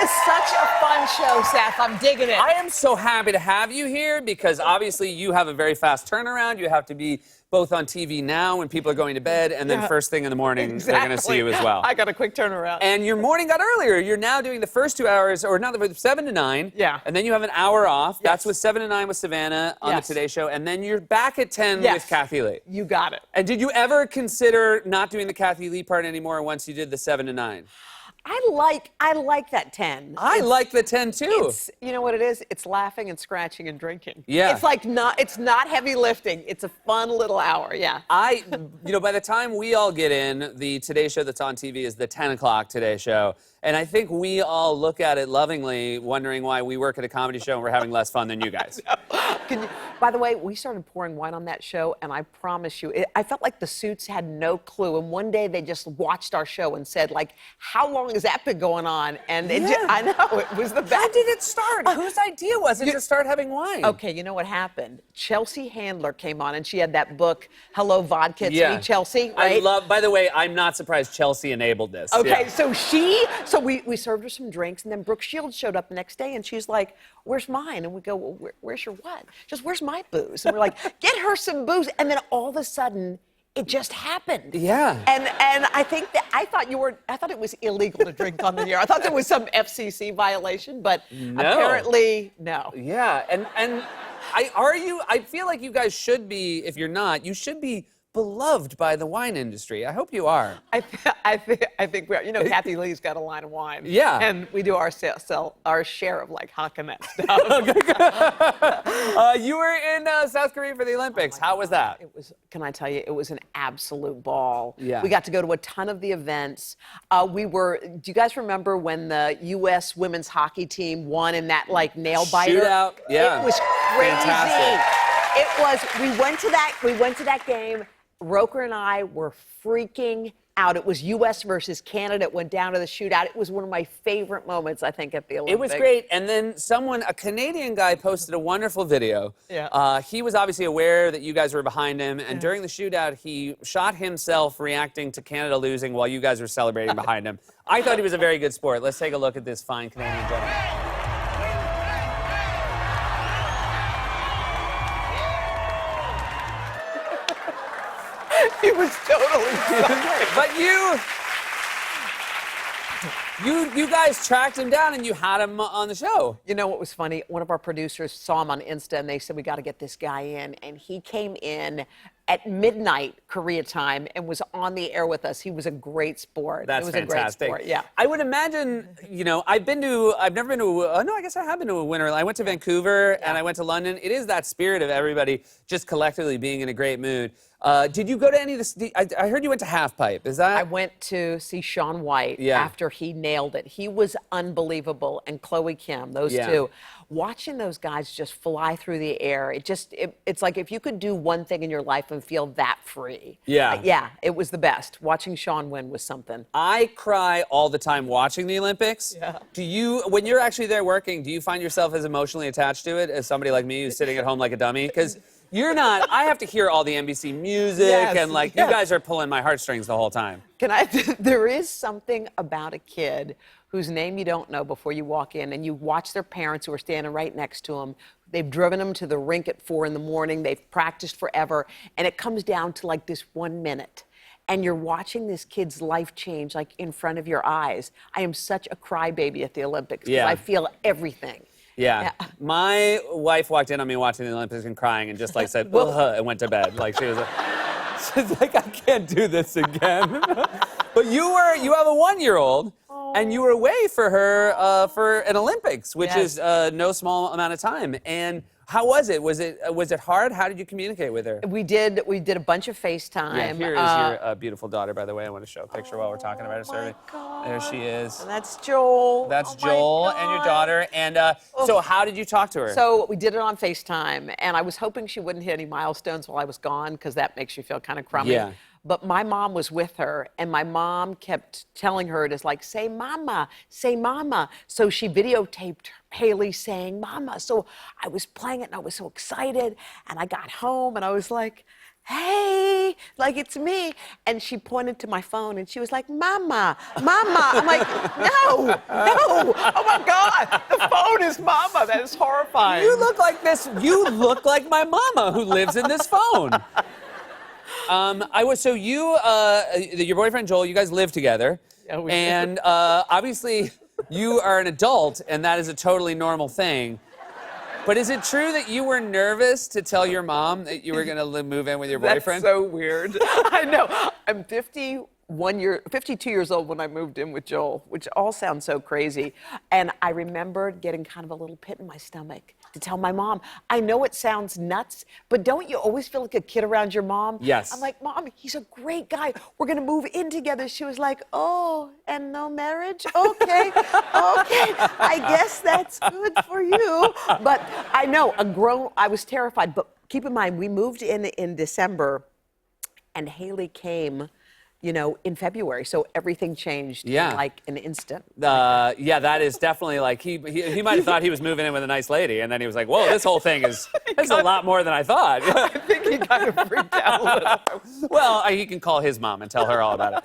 is such a fun show, Seth. I'm digging it. I am so happy to have you here because obviously you have a very fast turnaround. You have to be both on TV now when people are going to bed and then first thing in the morning they're going to see you as well. I got a quick turnaround. And your morning got earlier. You're now doing the first 2 hours, or not, 7 to 9. Yeah. And then you have an hour off. Yes. That's with 7 to 9 with Savannah on Yes. the Today Show. And then you're back at 10 Yes. with Kathy Lee. You got it. And did you ever consider not doing the Kathy Lee part anymore once you did the 7 to 9? I like that 10. I like the 10 too. It's, you know what it is? It's laughing and scratching and drinking. Yeah. It's like it's not heavy lifting. It's a fun little hour, yeah. By the time we all get in, the Today Show that's on TV is the 10 o'clock Today Show. And I think we all look at it lovingly, wondering why we work at a comedy show and we're having less fun than you guys. By the way, we started pouring wine on that show, and I promise you, I felt like the Suits had no clue. And one day they just watched our show and said, like, how long has that been going on? And I know, it was the best. How did it start? Whose idea was it to start having wine? Okay, you know what happened? Chelsea Handler came on, and she had that book, Hello Vodka, It's Me, Chelsea, right? By the way, I'm not surprised Chelsea enabled this. Okay, so we served her some drinks, and then Brooke Shields showed up the next day, and she's like, where's mine? And we go, well, where's your what? She goes, where's my booze? And we're like, get her some booze. And then all of a sudden, it just happened. Yeah. And I think that I thought it was illegal to drink on the air. I thought there was some FCC violation, but apparently no. Yeah, and I feel like you guys should be, if you're not, you should be beloved by the wine industry. I hope you are. I think we are. You know, Kathy Lee's got a line of wine. Yeah. And we do our share of like Haagen stuff. You were in South Korea for the Olympics. How was that? Can I tell you, it was an absolute ball. Yeah. We got to go to a ton of the events. Do you guys remember when the U.S. women's hockey team won in that like nail biter? Shootout. Yeah. It was crazy. Fantastic. It was, we went to that game. Roker and I were freaking out. It was U.S. versus Canada. It went down to the shootout. It was one of my favorite moments, I think, at the Olympics. It was great. And then a Canadian guy posted a wonderful video. Yeah. He was obviously aware that you guys were behind him. And during the shootout, he shot himself reacting to Canada losing while you guys were celebrating behind him. I thought he was a very good sport. Let's take a look at this fine Canadian gentleman. He was totally But you guys tracked him down and you had him on the show. You know what was funny? One of our producers saw him on Insta and they said, we got to get this guy in. And he came in at midnight Korea time and was on the air with us. He was a great sport. That's it was fantastic. A great sport, yeah. I would imagine, I've never been to, I guess I have been to a winter. I went to Vancouver and I went to London. It is that spirit of everybody just collectively being in a great mood. Did you go to any of this? I heard you went to Half Pipe. Is that? I went to see Shaun White after he nailed it. He was unbelievable. And Chloe Kim, those two. Watching those guys just fly through the air, it's like if you could do one thing in your life and feel that free. Yeah, it was the best. Watching Shaun win was something. I cry all the time watching the Olympics. Yeah. When you're actually there working, do you find yourself as emotionally attached to it as somebody like me who's sitting at home like a dummy? Because you're not. I have to hear all the NBC music and you guys are pulling my heartstrings the whole time. There is something about a kid whose name you don't know before you walk in, and you watch their parents who are standing right next to them. They've driven them to the rink at 4 a.m. They've practiced forever, and it comes down to like this 1 minute. And you're watching this kid's life change like in front of your eyes. I am such a crybaby at the Olympics because I feel everything. Yeah. My wife walked in on me watching the Olympics and crying and just like said, ugh, and went to bed. Like she's like, I can't do this again. But you have a 1-year-old and you were away for her for an Olympics, which is no small amount of time. And how was it? Was it hard? How did you communicate with her? We did a bunch of FaceTime. Yeah, here is your beautiful daughter, by the way. I want to show a picture while we're talking about her survey. There she is. And that's Joel. That's Joel and your daughter. And so how did you talk to her? So we did it on FaceTime, and I was hoping she wouldn't hit any milestones while I was gone, because that makes you feel kind of crummy. Yeah. But my mom was with her, and my mom kept telling her to like, say mama, say mama. So she videotaped Haley saying mama. So I was playing it, and I was so excited, and I got home, and I was like, hey, like it's me. And she pointed to my phone and she was like, Mama, Mama. I'm like, no, no. Oh my God, the phone is Mama. That is horrifying. You look like this. You look like my mama who lives in this phone. So you, your boyfriend Joel, you guys live together. Yeah, we do. And obviously you are an adult and that is a totally normal thing. But is it true that you were nervous to tell your mom that you were going to move in with your boyfriend? That's so weird. I know. I'm 52 years old when I moved in with Joel, which all sounds so crazy. And I remembered getting kind of a little pit in my stomach to tell my mom. I know it sounds nuts, but don't you always feel like a kid around your mom? Yes. I'm like, Mom, he's a great guy. We're going to move in together. She was like, oh, and no marriage? Okay. Okay. I guess that's good for you. But I know, I was terrified. But keep in mind, we moved in December, and Haley came, in February. So everything changed in like an instant. Yeah, that is definitely like, he might have thought he was moving in with a nice lady, and then he was like, whoa, this whole thing is a lot more than I thought. I think he kind of freaked out a little. Well, he can call his mom and tell her all about it.